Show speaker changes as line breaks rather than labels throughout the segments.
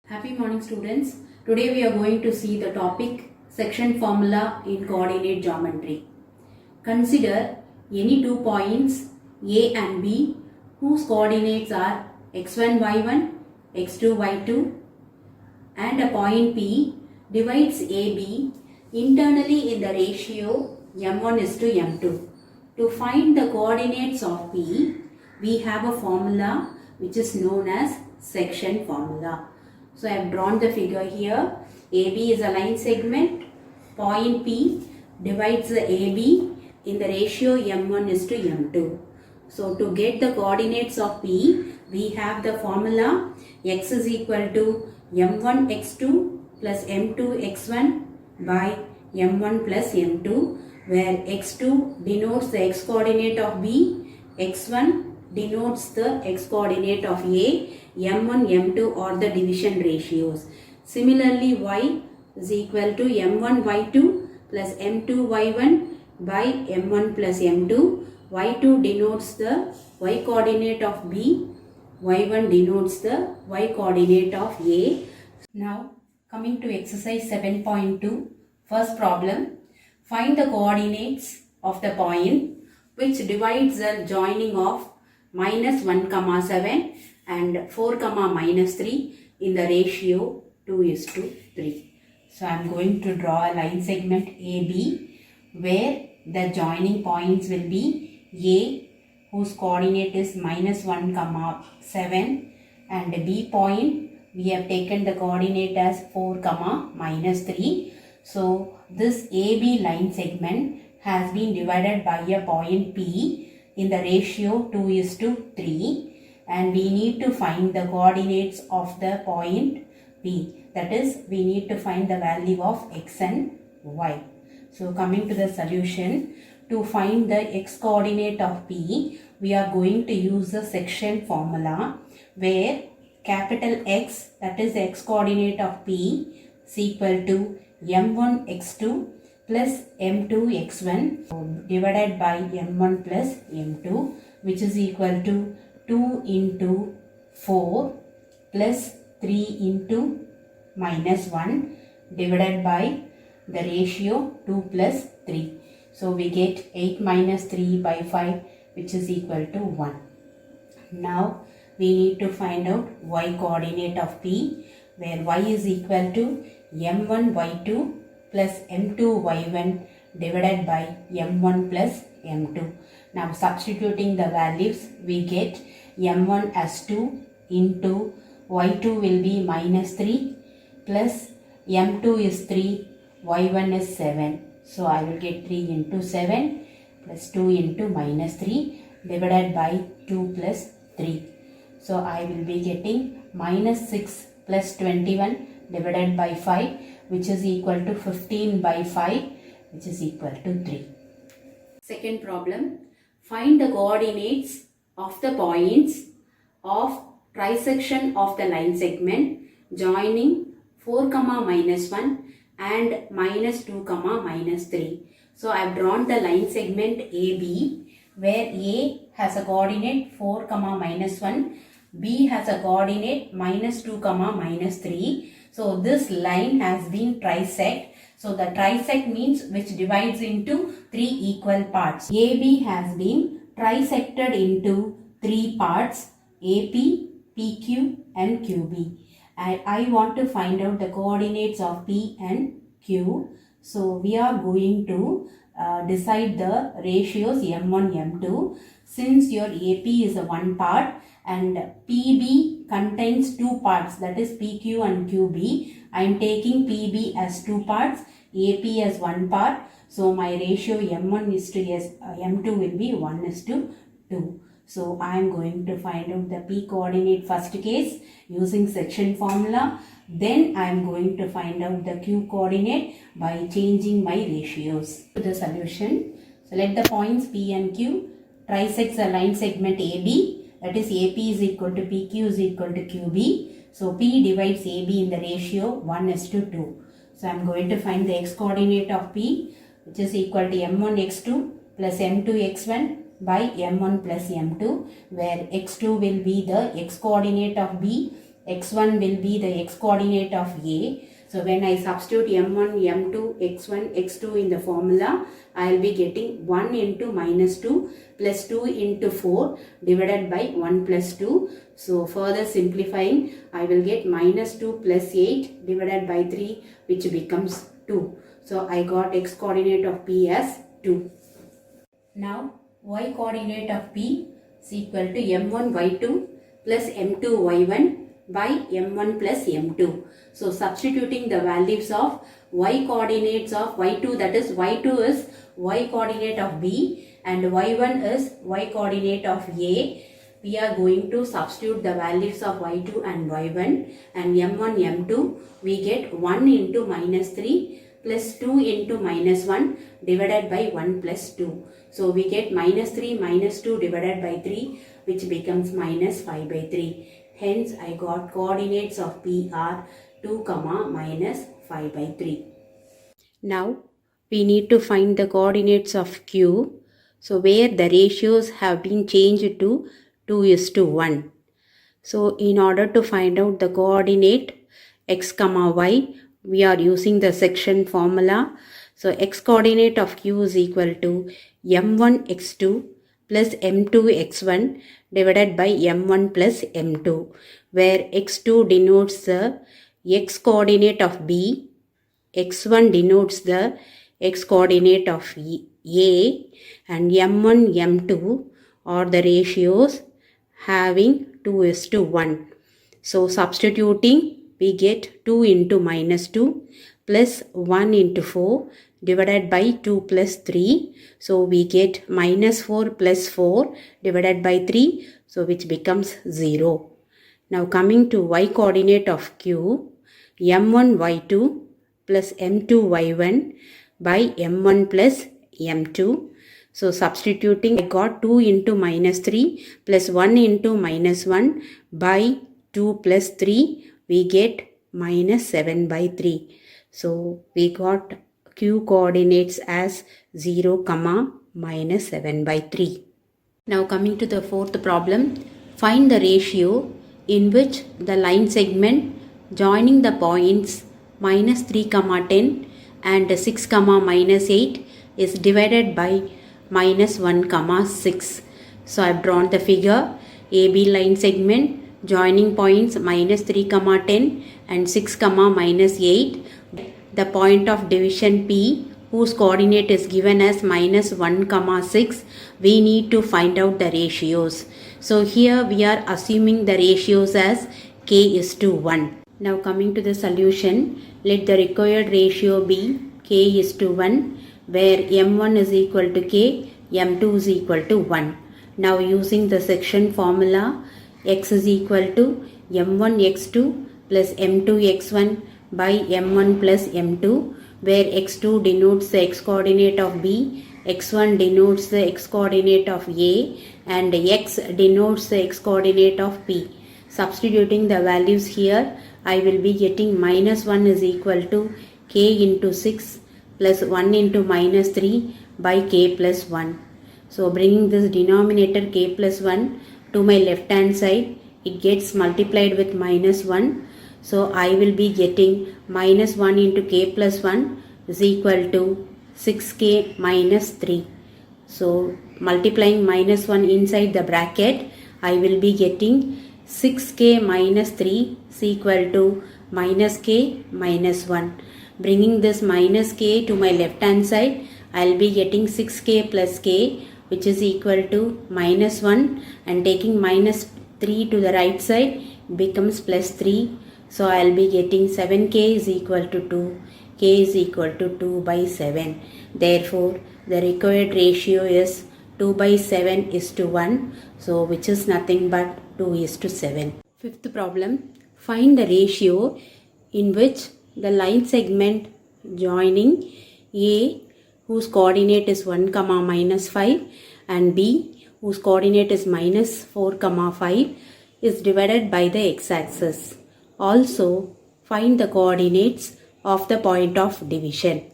Happy morning students. Today we are going to see the topic section formula in coordinate geometry. Consider any two points A and B whose coordinates are x1 y1, x2 y2 and a point P divides AB internally in the ratio m1 is to m2. To find the coordinates of P, we have a formula which is known as section formula. So I have drawn the figure here. AB is a line segment. Point P divides the AB in the ratio m1 is to m2. So to get the coordinates of P, we have the formula x is equal to m1 x2 plus m2 x1 by m1 plus m2, where x2 denotes the x coordinate of B, x1 denotes the x coordinate of A, m1, m2 are the division ratios. Similarly, y is equal to m1 y2 plus m2 y1 by m1 plus m2. y2 denotes the y coordinate of B, y1 denotes the y coordinate of A. Now coming to exercise 7.2, first problem. Find the coordinates of the point which divides the joining of minus 1 comma 7 and 4 comma minus 3 in the ratio 2 is to 3. So I am going to draw a line segment AB where the joining points will be A, whose coordinate is minus 1 comma 7, and B point we have taken the coordinate as 4 comma minus 3. So this AB line segment has been divided by a point P in the ratio 2 is to 3, and we need to find the coordinates of the point P. That is, we need to find the value of x and y. So coming to the solution, to find the x coordinate of P, we are going to use the section formula where capital X, that is the x coordinate of P, is equal to m1 x2 plus m2 x1 divided by m1 plus m2, which is equal to 2 into 4 plus 3 into minus 1 divided by the ratio 2 plus 3. So we get 8 minus 3 by 5, which is equal to 1. Now we need to find out y coordinate of P, where y is equal to m1 y2 plus m2 y1 divided by m1 plus m2. Now substituting the values, we get m1 as 2 into y2 will be minus 3 plus m2 is 3, y1 is 7. So I will get 3 into 7 plus 2 into minus 3 divided by 2 plus 3. So I will be getting minus 6 plus 21 divided by 5, which is equal to 15 by 5, which is equal to 3. Second problem. Find the coordinates of the points of trisection of the line segment joining 4 comma minus 1 and minus 2 comma minus 3. So I have drawn the line segment AB, where A has a coordinate 4 comma minus 1, B has a coordinate minus 2 comma minus 3. So this line has been trisect. So the trisect means which divides into 3 equal parts. AB has been trisected into 3 parts, AP, PQ and QB. I want to find out the coordinates of P and Q. So we are going to decide the ratios m1, m2. Since your AP is a one part and PB contains 2 parts, that is PQ and QB, I am taking PB as 2 parts, AP as 1 part. So my ratio m1 is to m2 will be 1 is to 2. So I am going to find out the P coordinate first case using section formula. Then I am going to find out the Q coordinate by changing my ratios. To the solution, select the points P and Q, trisects a line segment AB, that is AP is equal to PQ is equal to QB. So P divides AB in the ratio 1 is to 2. So I am going to find the x coordinate of P, which is equal to m1 x2 plus m2 x1 by m1 plus m2, where x2 will be the x coordinate of B, x1 will be the x coordinate of A. So when I substitute m1, m2, x1, x2 in the formula, I will be getting 1 into minus 2 plus 2 into 4 divided by 1 plus 2. So further simplifying, I will get minus 2 plus 8 divided by 3, which becomes 2. So I got x coordinate of P as 2. Now y coordinate of P is equal to m1 y2 plus m2 y1 by m1 plus m2. So substituting the values of y coordinates of y2, that is y2 is y coordinate of B and y1 is y coordinate of A. We are going to substitute the values of y2 and y1 and m1, m2. We get 1 into minus 3 plus 2 into minus 1 divided by 1 plus 2. So we get minus 3 minus 2 divided by 3, which becomes minus 5 by 3. Hence, I got coordinates of P are 2, minus 5 by 3. Now, we need to find the coordinates of Q. So, where the ratios have been changed to 2:1. So, in order to find out the coordinate x, y, we are using the section formula. So, x coordinate of Q is equal to m1 x2 plus m2 x1 divided by m1 plus m2, where x2 denotes the x coordinate of B, x1 denotes the x coordinate of A, and m1, m2 are the ratios having 2:1. So substituting, we get 2 into minus 2 plus 1 into 4 divided by 2 plus 3. So we get minus 4 plus 4 divided by 3. So which becomes 0. Now coming to y coordinate of Q, m1 y2 plus m2 y1 by m1 plus m2. So substituting, I got 2 into minus 3 plus 1 into minus 1 by 2 plus 3. We get minus 7 by 3. So we got Q coordinates as 0, minus 7 by 3. Now coming to the fourth problem, find the ratio in which the line segment joining the points minus 3, 10 and 6, minus 8 is divided by minus 1, 6. So I have drawn the figure. AB line segment joining points minus 3, 10 and 6, minus 8. The point of division P, whose coordinate is given as minus 1, 6, we need to find out the ratios. So here we are assuming the ratios as k:1. Now coming to the solution, let the required ratio be k:1, where m1 is equal to k, m2 is equal to 1. Now using the section formula, x is equal to m1 x2 plus m2 x1 by m1 plus m2, where x2 denotes the x coordinate of B, x1 denotes the x coordinate of A, and x denotes the x coordinate of P. Substituting the values here, I will be getting minus 1 is equal to k into 6 plus 1 into minus 3 by k plus 1. So bringing this denominator k plus 1 to my left hand side, it gets multiplied with minus 1. So I will be getting minus 1 into k plus 1 is equal to 6k minus 3. So multiplying minus 1 inside the bracket, I will be getting 6k minus 3 is equal to minus k minus 1. Bringing this minus k to my left hand side, I will be getting 6k plus k, which is equal to minus 1, and taking minus 3 to the right side becomes plus 3. So I will be getting 7k is equal to 2, k is equal to 2 by 7. Therefore, the required ratio is 2 by 7 is to 1, so which is nothing but 2 is to 7. Fifth problem, find the ratio in which the line segment joining A, whose coordinate is 1, minus 5, and B, whose coordinate is minus 4, 5, is divided by the x-axis. Also, find the coordinates of the point of division.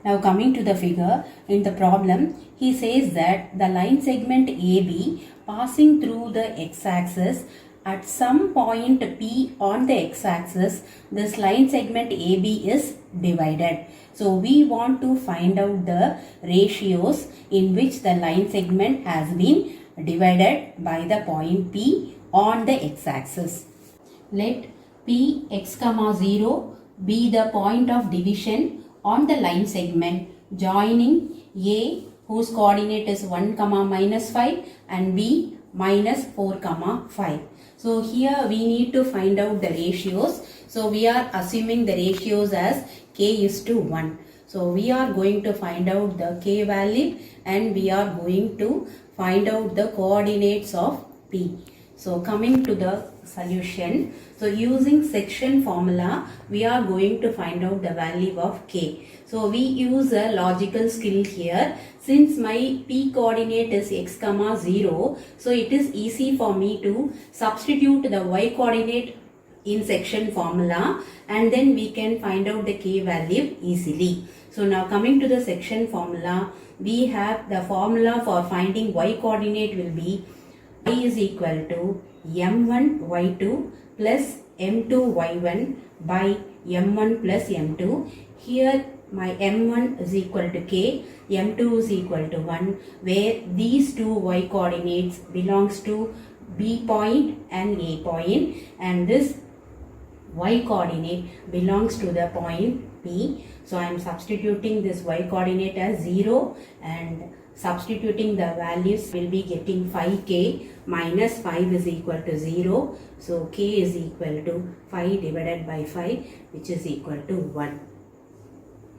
Now coming to the figure, in the problem, he says that the line segment AB passing through the x-axis at some point P on the x-axis, this line segment AB is divided. So we want to find out the ratios in which the line segment has been divided by the point P on the x-axis. Let P x comma 0 be the point of division on the line segment joining A, whose coordinate is 1 comma minus 5, and B minus 4 comma 5. So here we need to find out the ratios. So we are assuming the ratios as k is to 1. So we are going to find out the k value and we are going to find out the coordinates of P. So coming to the solution, so using section formula, we are going to find out the value of k. So we use a logical skill here. Since my P coordinate is x comma 0, so it is easy for me to substitute the y coordinate in section formula and then we can find out the k value easily. So now coming to the section formula, we have the formula for finding y coordinate will be y is equal to m1 y2 plus m2 y1 by m1 plus m2. Here my m1 is equal to k, m2 is equal to 1, where these two y coordinates belongs to B point and A point, and this y coordinate belongs to the point P. So I am substituting this y coordinate as 0 and substituting the values will be getting 5k minus 5 is equal to 0. So k is equal to 5 divided by 5, which is equal to 1.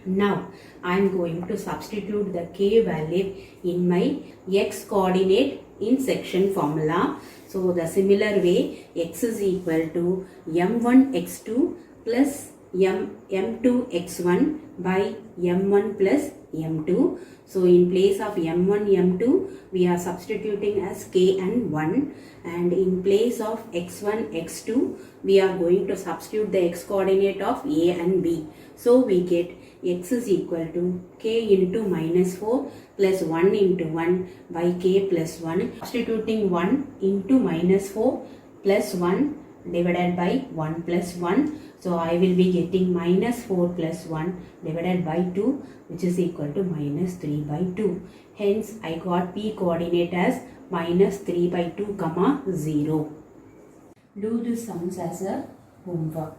Now I am going to substitute the k value in my x coordinate in section formula. So the similar way, x is equal to m1 x2 plus m2 x1 by m1 plus m2. So in place of m1 m2 we are substituting as k and 1, and in place of x1 x2 we are going to substitute the x coordinate of a and b. So we get x is equal to k into minus 4 plus 1 into 1 by k plus 1. Substituting 1 into minus 4 plus 1 divided by 1 plus 1. So I will be getting minus 4 plus 1 divided by 2, which is equal to minus 3 by 2. Hence I got P coordinate as minus 3 by 2 comma 0. Do this sums as a homework.